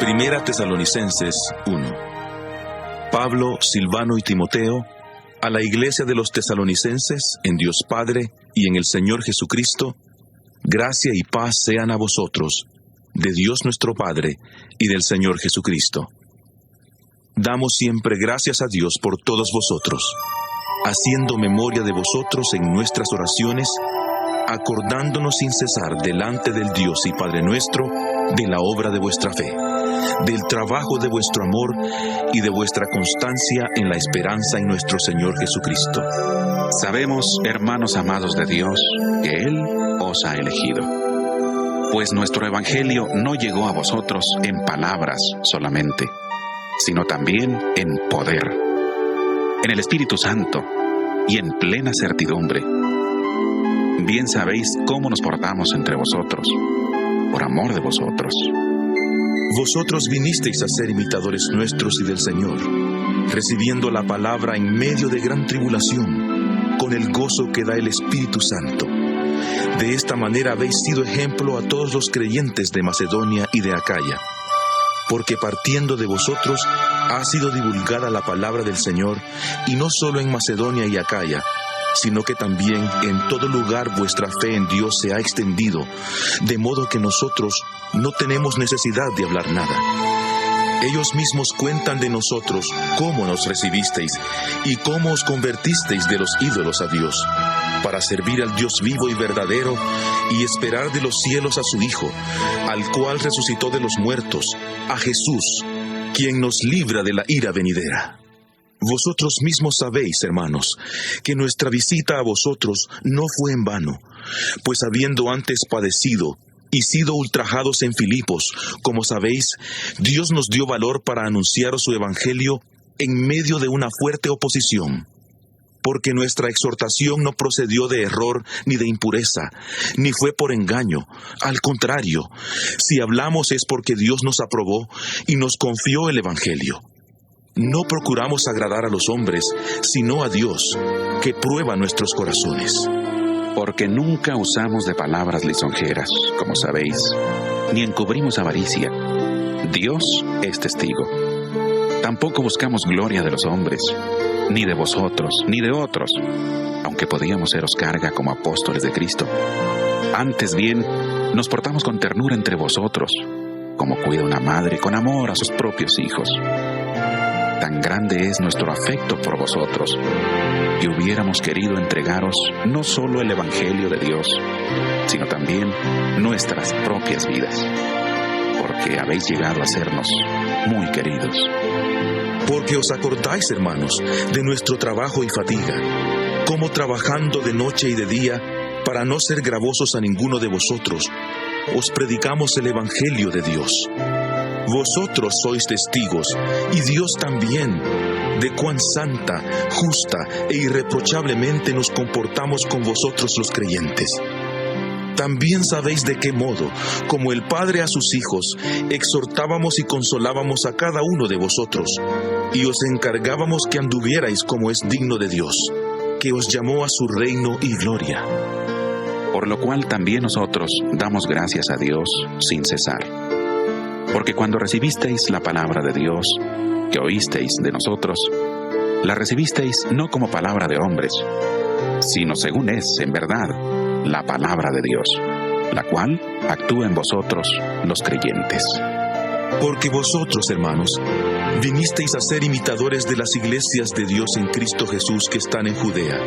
Primera Tesalonicenses 1. Pablo, Silvano y Timoteo, a la iglesia de los tesalonicenses, en Dios Padre y en el Señor Jesucristo, gracia y paz sean a vosotros, de Dios nuestro Padre y del Señor Jesucristo. Damos siempre gracias a Dios por todos vosotros, haciendo memoria de vosotros en nuestras oraciones, acordándonos sin cesar delante del Dios y Padre nuestro de la obra de vuestra fe, del trabajo de vuestro amor y de vuestra constancia en la esperanza en nuestro Señor Jesucristo. Sabemos, hermanos amados de Dios, que Él os ha elegido, pues nuestro evangelio no llegó a vosotros en palabras solamente, sino también en poder, en el Espíritu Santo y en plena certidumbre. Bien sabéis cómo nos portamos entre vosotros, por amor de vosotros. Vosotros vinisteis a ser imitadores nuestros y del Señor, recibiendo la palabra en medio de gran tribulación, con el gozo que da el Espíritu Santo. De esta manera habéis sido ejemplo a todos los creyentes de Macedonia y de Acaya, porque partiendo de vosotros ha sido divulgada la palabra del Señor, y no solo en Macedonia y Acaya, sino que también en todo lugar vuestra fe en Dios se ha extendido, de modo que nosotros no tenemos necesidad de hablar nada. Ellos mismos cuentan de nosotros cómo nos recibisteis y cómo os convertisteis de los ídolos a Dios, para servir al Dios vivo y verdadero y esperar de los cielos a su Hijo, al cual resucitó de los muertos, a Jesús, quien nos libra de la ira venidera. Vosotros mismos sabéis, hermanos, que nuestra visita a vosotros no fue en vano, pues habiendo antes padecido y sido ultrajados en Filipos, como sabéis, Dios nos dio valor para anunciaros su evangelio en medio de una fuerte oposición. Porque nuestra exhortación no procedió de error ni de impureza, ni fue por engaño. Al contrario, si hablamos es porque Dios nos aprobó y nos confió el evangelio. No procuramos agradar a los hombres, sino a Dios, que prueba nuestros corazones. Porque nunca usamos de palabras lisonjeras, como sabéis, ni encubrimos avaricia. Dios es testigo. Tampoco buscamos gloria de los hombres, ni de vosotros, ni de otros, aunque podíamos seros carga como apóstoles de Cristo. Antes bien, nos portamos con ternura entre vosotros, como cuida una madre con amor a sus propios hijos. Tan grande es nuestro afecto por vosotros, que hubiéramos querido entregaros no solo el Evangelio de Dios, sino también nuestras propias vidas, porque habéis llegado a sernos muy queridos. Porque os acordáis, hermanos, de nuestro trabajo y fatiga, como trabajando de noche y de día, para no ser gravosos a ninguno de vosotros, os predicamos el Evangelio de Dios. Vosotros sois testigos, y Dios también, de cuán santa, justa e irreprochablemente nos comportamos con vosotros los creyentes. También sabéis de qué modo, como el Padre a sus hijos, exhortábamos y consolábamos a cada uno de vosotros, y os encargábamos que anduvierais como es digno de Dios, que os llamó a su reino y gloria. Por lo cual también nosotros damos gracias a Dios sin cesar. Porque cuando recibisteis la palabra de Dios, que oísteis de nosotros, la recibisteis no como palabra de hombres, sino según es, en verdad, la palabra de Dios, la cual actúa en vosotros los creyentes. Porque vosotros, hermanos, vinisteis a ser imitadores de las iglesias de Dios en Cristo Jesús que están en Judea,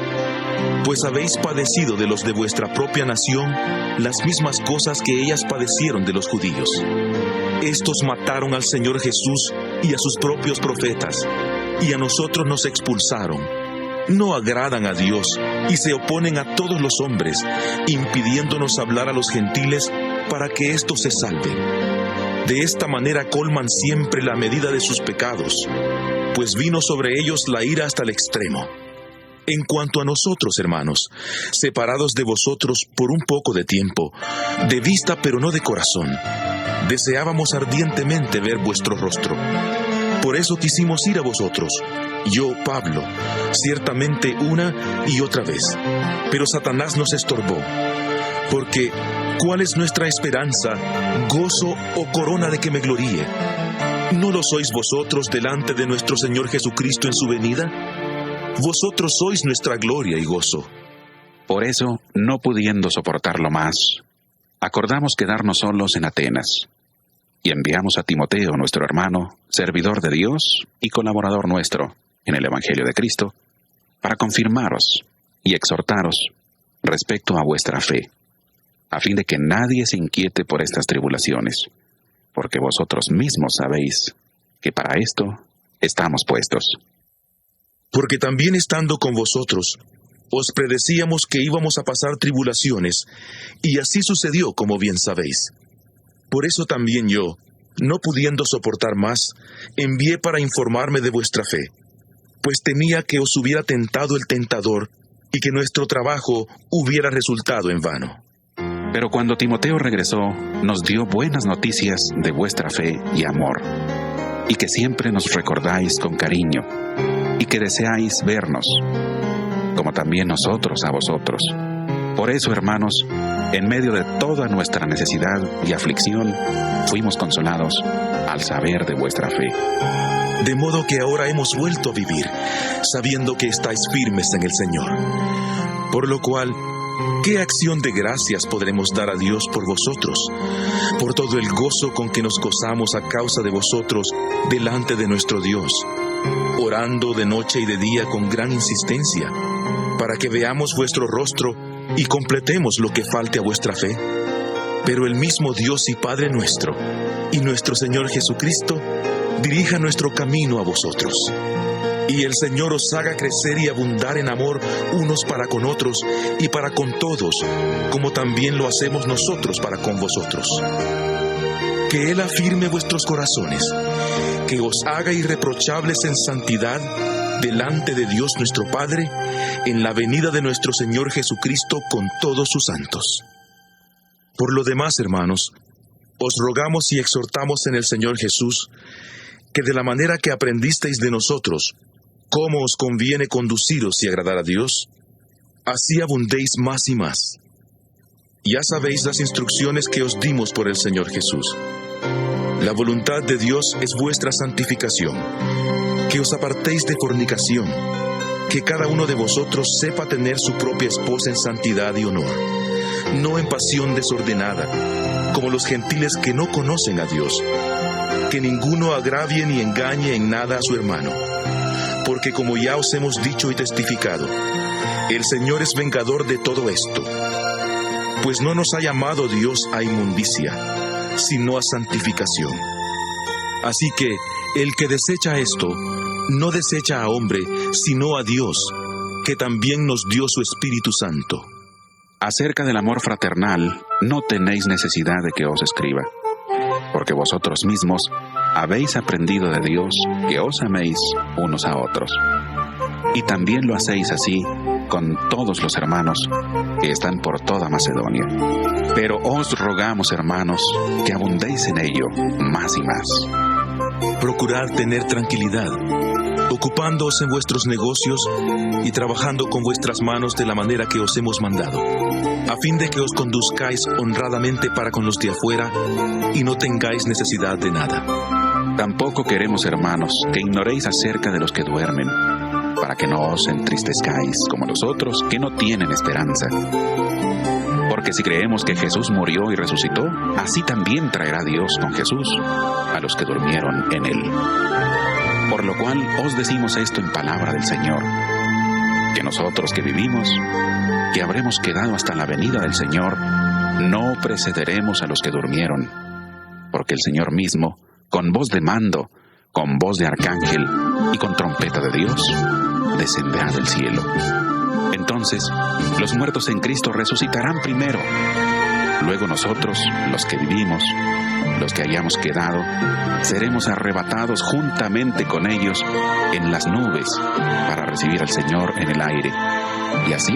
pues habéis padecido de los de vuestra propia nación las mismas cosas que ellas padecieron de los judíos. Estos mataron al Señor Jesús y a sus propios profetas, y a nosotros nos expulsaron. No agradan a Dios y se oponen a todos los hombres, impidiéndonos hablar a los gentiles para que éstos se salven. De esta manera colman siempre la medida de sus pecados, pues vino sobre ellos la ira hasta el extremo. En cuanto a nosotros, hermanos, separados de vosotros por un poco de tiempo, de vista pero no de corazón, deseábamos ardientemente ver vuestro rostro. Por eso quisimos ir a vosotros, yo, Pablo, ciertamente una y otra vez, pero Satanás nos estorbó, porque ¿cuál es nuestra esperanza, gozo o corona de que me gloríe? ¿No lo sois vosotros delante de nuestro Señor Jesucristo en su venida? Vosotros sois nuestra gloria y gozo. Por eso, no pudiendo soportarlo más, acordamos quedarnos solos en Atenas, y enviamos a Timoteo, nuestro hermano, servidor de Dios y colaborador nuestro en el Evangelio de Cristo, para confirmaros y exhortaros respecto a vuestra fe, a fin de que nadie se inquiete por estas tribulaciones, porque vosotros mismos sabéis que para esto estamos puestos. Porque también estando con vosotros, os predecíamos que íbamos a pasar tribulaciones, y así sucedió, como bien sabéis. Por eso también yo, no pudiendo soportar más, envié para informarme de vuestra fe, pues temía que os hubiera tentado el tentador, y que nuestro trabajo hubiera resultado en vano. Pero cuando Timoteo regresó, nos dio buenas noticias de vuestra fe y amor, y que siempre nos recordáis con cariño, y que deseáis vernos, como también nosotros a vosotros. Por eso, hermanos, en medio de toda nuestra necesidad y aflicción, fuimos consolados al saber de vuestra fe. De modo que ahora hemos vuelto a vivir, sabiendo que estáis firmes en el Señor. Por lo cual, ¿qué acción de gracias podremos dar a Dios por vosotros? Por todo el gozo con que nos gozamos a causa de vosotros delante de nuestro Dios, orando de noche y de día con gran insistencia, para que veamos vuestro rostro y completemos lo que falte a vuestra fe. Pero el mismo Dios y Padre nuestro, y nuestro Señor Jesucristo, dirija nuestro camino a vosotros. Y el Señor os haga crecer y abundar en amor unos para con otros y para con todos, como también lo hacemos nosotros para con vosotros. Que Él afirme vuestros corazones, que os haga irreprochables en santidad delante de Dios nuestro Padre, en la venida de nuestro Señor Jesucristo con todos sus santos. Por lo demás, hermanos, os rogamos y exhortamos en el Señor Jesús, que de la manera que aprendisteis de nosotros, cómo os conviene conduciros y agradar a Dios, así abundéis más y más. Ya sabéis las instrucciones que os dimos por el Señor Jesús. La voluntad de Dios es vuestra santificación, que os apartéis de fornicación, que cada uno de vosotros sepa tener su propia esposa en santidad y honor, no en pasión desordenada, como los gentiles que no conocen a Dios, que ninguno agravie ni engañe en nada a su hermano, porque como ya os hemos dicho y testificado, el Señor es vengador de todo esto, pues no nos ha llamado Dios a inmundicia, sino a santificación. Así que el que desecha esto, no desecha a hombre, sino a Dios, que también nos dio su Espíritu Santo. Acerca del amor fraternal, no tenéis necesidad de que os escriba, porque vosotros mismos habéis aprendido de Dios que os améis unos a otros. Y también lo hacéis así con todos los hermanos que están por toda Macedonia. Pero os rogamos, hermanos, que abundéis en ello más y más. Procurad tener tranquilidad, ocupándoos en vuestros negocios y trabajando con vuestras manos de la manera que os hemos mandado, a fin de que os conduzcáis honradamente para con los de afuera y no tengáis necesidad de nada. Tampoco queremos, hermanos, que ignoréis acerca de los que duermen, para que no os entristezcáis como los otros que no tienen esperanza. Porque si creemos que Jesús murió y resucitó, así también traerá Dios con Jesús a los que durmieron en Él. Por lo cual os decimos esto en palabra del Señor, que nosotros que vivimos, que habremos quedado hasta la venida del Señor, no precederemos a los que durmieron, porque el Señor mismo, con voz de mando, con voz de arcángel y con trompeta de Dios, descenderá del cielo. Entonces, los muertos en Cristo resucitarán primero. Luego nosotros, los que vivimos, los que hayamos quedado, seremos arrebatados juntamente con ellos en las nubes para recibir al Señor en el aire. Y así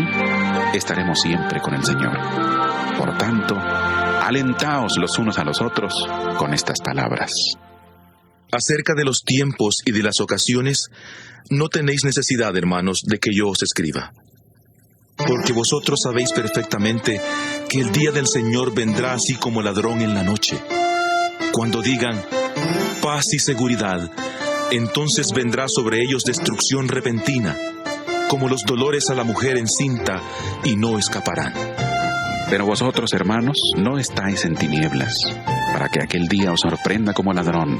estaremos siempre con el Señor. Por tanto, alentaos los unos a los otros con estas palabras. Acerca de los tiempos y de las ocasiones, no tenéis necesidad, hermanos, de que yo os escriba. Porque vosotros sabéis perfectamente que el día del Señor vendrá así como ladrón en la noche. Cuando digan, paz y seguridad, entonces vendrá sobre ellos destrucción repentina, como los dolores a la mujer encinta, y no escaparán. Pero vosotros, hermanos, no estáis en tinieblas, para que aquel día os sorprenda como ladrón.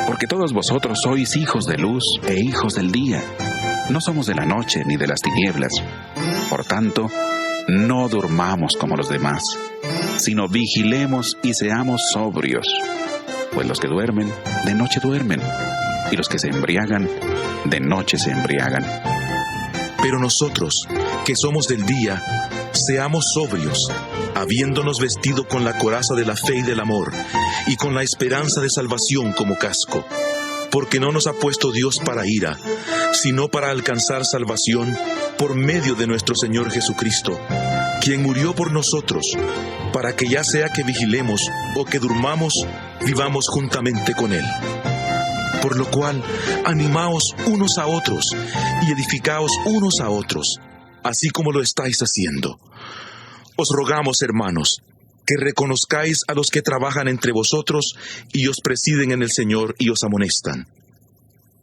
Porque todos vosotros sois hijos de luz e hijos del día. No somos de la noche ni de las tinieblas. Por tanto, no durmamos como los demás, sino vigilemos y seamos sobrios. Pues los que duermen, de noche duermen, y los que se embriagan, de noche se embriagan. Pero nosotros, que somos del día, seamos sobrios, habiéndonos vestido con la coraza de la fe y del amor, y con la esperanza de salvación como casco. Porque no nos ha puesto Dios para ira, sino para alcanzar salvación por medio de nuestro Señor Jesucristo, quien murió por nosotros, para que ya sea que vigilemos o que durmamos, vivamos juntamente con Él. Por lo cual, animaos unos a otros y edificaos unos a otros, así como lo estáis haciendo. Os rogamos, hermanos, que reconozcáis a los que trabajan entre vosotros y os presiden en el Señor y os amonestan.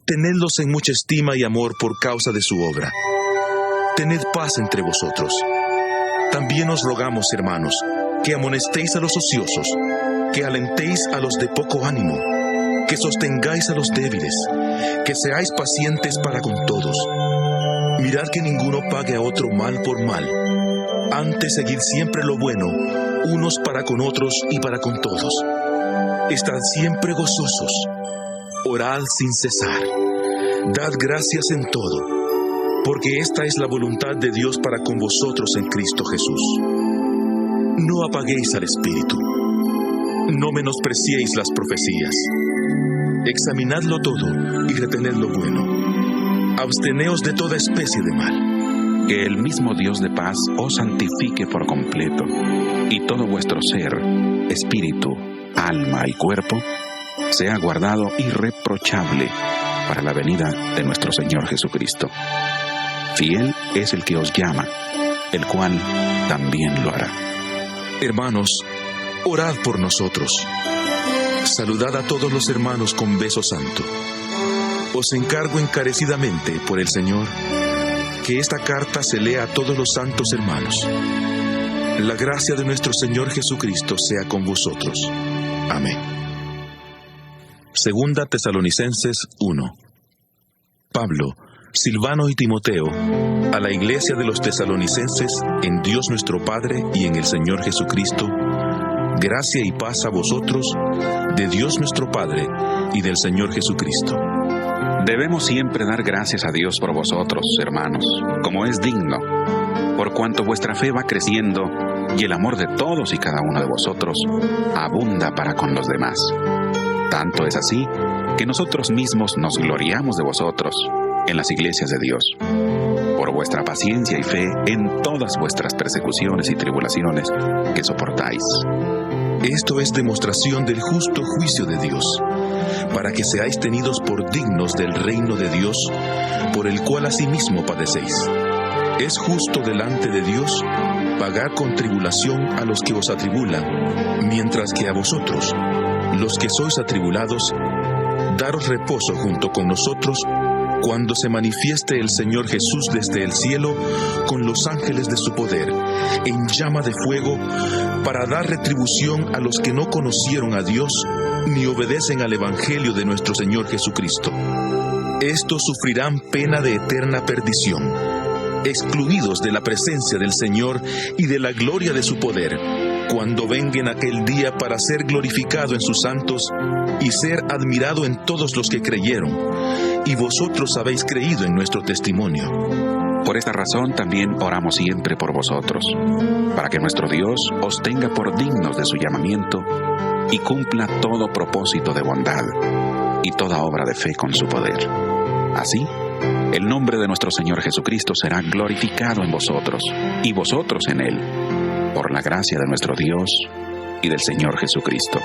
Tenedlos en mucha estima y amor por causa de su obra. Tened paz entre vosotros. También os rogamos, hermanos, que amonestéis a los ociosos, que alentéis a los de poco ánimo, que sostengáis a los débiles, que seáis pacientes para con todos. Mirad que ninguno pague a otro mal por mal. Antes seguid siempre lo bueno, unos para con otros y para con todos. Estad siempre gozosos. Orad sin cesar. Dad gracias en todo, porque esta es la voluntad de Dios para con vosotros en Cristo Jesús. No apaguéis al Espíritu. No menospreciéis las profecías. Examinadlo todo y retened lo bueno. Absteneos de toda especie de mal. Que el mismo Dios de paz os santifique por completo, y todo vuestro ser, espíritu, alma y cuerpo, sea guardado irreprochable para la venida de nuestro Señor Jesucristo. Fiel es el que os llama, el cual también lo hará. Hermanos, orad por nosotros. Saludad a todos los hermanos con beso santo. Os encargo encarecidamente por el Señor que esta carta se lea a todos los santos hermanos. La gracia de nuestro Señor Jesucristo sea con vosotros. Amén. Segunda Tesalonicenses 1. Pablo, Silvano y Timoteo, a la iglesia de los tesalonicenses, en Dios nuestro Padre y en el Señor Jesucristo, gracia y paz a vosotros, de Dios nuestro Padre y del Señor Jesucristo. Debemos siempre dar gracias a Dios por vosotros, hermanos, como es digno, por cuanto vuestra fe va creciendo y el amor de todos y cada uno de vosotros abunda para con los demás. Tanto es así que nosotros mismos nos gloriamos de vosotros en las iglesias de Dios, por vuestra paciencia y fe en todas vuestras persecuciones y tribulaciones que soportáis. Esto es demostración del justo juicio de Dios, para que seáis tenidos por dignos del reino de Dios, por el cual asimismo padecéis. Es justo delante de Dios pagar con tribulación a los que os atribulan, mientras que a vosotros, los que sois atribulados, daros reposo junto con nosotros, cuando se manifieste el Señor Jesús desde el cielo con los ángeles de su poder, en llama de fuego, para dar retribución a los que no conocieron a Dios ni obedecen al Evangelio de nuestro Señor Jesucristo. Estos sufrirán pena de eterna perdición, excluidos de la presencia del Señor y de la gloria de su poder, cuando venga en aquel día para ser glorificado en sus santos y ser admirado en todos los que creyeron, y vosotros habéis creído en nuestro testimonio. Por esta razón también oramos siempre por vosotros, para que nuestro Dios os tenga por dignos de su llamamiento y cumpla todo propósito de bondad y toda obra de fe con su poder. Así, el nombre de nuestro Señor Jesucristo será glorificado en vosotros y vosotros en Él, por la gracia de nuestro Dios y del Señor Jesucristo.